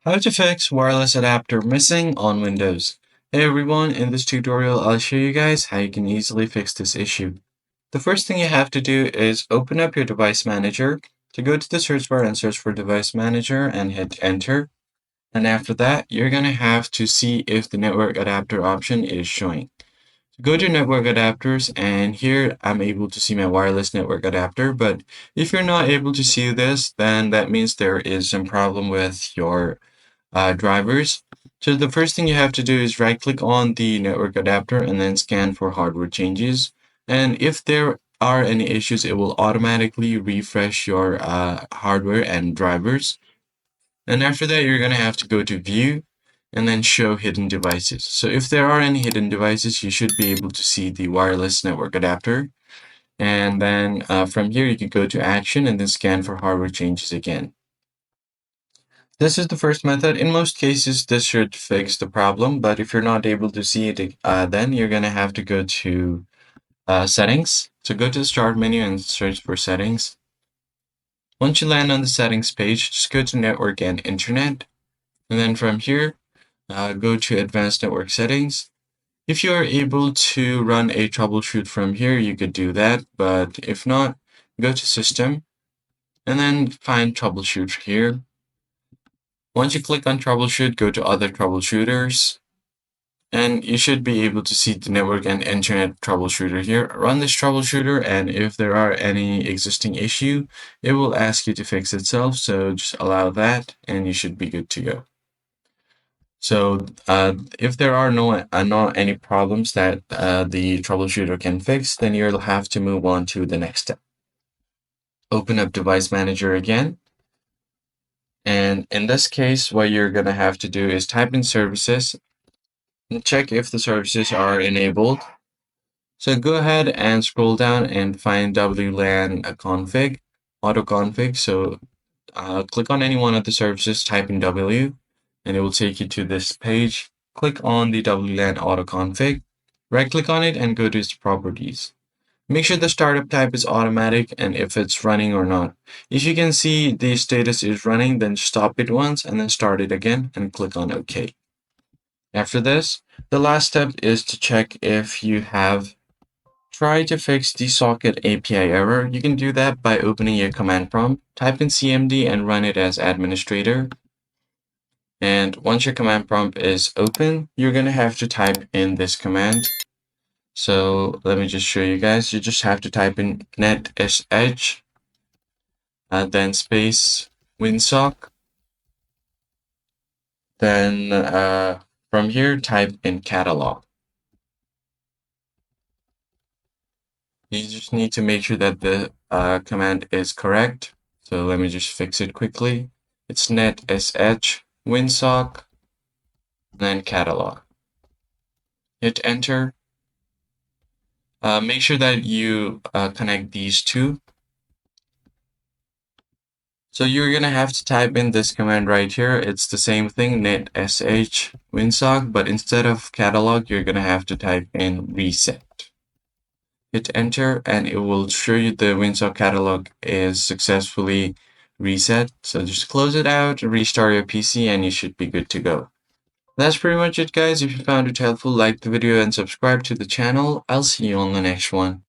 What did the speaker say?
How to fix wireless adapter missing on Windows. Hey everyone, in this tutorial I'll show you guys how you can easily fix this issue. The first thing you have to do is open up your device manager. To go to the search bar and search for device manager and hit enter. And after that, you're going to have to see if the network adapter option is showing. Go to network adapters, and here I'm able to see my wireless network adapter, but if you're not able to see this, then that means there is some problem with your drivers. So the first thing you have to do is right click on the network adapter and then scan for hardware changes. And if there are any issues, it will automatically refresh your hardware and drivers. And after that, you're going to have to go to view and then show hidden devices. So if there are any hidden devices, you should be able to see the wireless network adapter. And then from here, you can go to action and then scan for hardware changes again. This is the first method. In most cases, this should fix the problem, but if you're not able to see it, then you're going to have to go to settings. So go to the start menu and search for settings. Once you land on the settings page, just go to network and internet. And then from here, go to advanced network settings. If you are able to run a troubleshoot from here, you could do that. But if not, go to system and then find troubleshoot here. Once you click on troubleshoot, go to other troubleshooters, and you should be able to see the network and internet troubleshooter here. Run this troubleshooter, and if there are any existing issue, it will ask you to fix itself. So just allow that, and you should be good to go. So if there are not any problems that the troubleshooter can fix, then you'll have to move on to the next step. Open up Device Manager again. And in this case, what you're going to have to do is type in services and check if the services are enabled. So go ahead and scroll down and find WLAN config, auto config. So click on any one of the services, type in W, and it will take you to this page. Click on the WLAN auto config, right click on it and go to its properties. Make sure the startup type is automatic and if it's running or not. If you can see the status is running, then stop it once and then start it again and click on OK. After this, the last step is to check if you have tried to fix the socket API error. You can do that by opening your command prompt, type in CMD and run it as administrator. And once your command prompt is open, you're going to have to type in this command. So let me just show you guys. You just have to type in netsh, then space winsock. Then from here, type in catalog. You just need to make sure that the command is correct. So let me just fix it quickly. It's netsh winsock, then catalog. Hit enter. Make sure that you connect these two. So you're going to have to type in this command right here. It's the same thing, netsh winsock, but instead of catalog, you're going to have to type in reset. Hit enter, and it will show you the winsock catalog is successfully reset. So just close it out, restart your PC, and you should be good to go. That's pretty much it, guys. If you found it helpful, like the video and subscribe to the channel. I'll see you on the next one.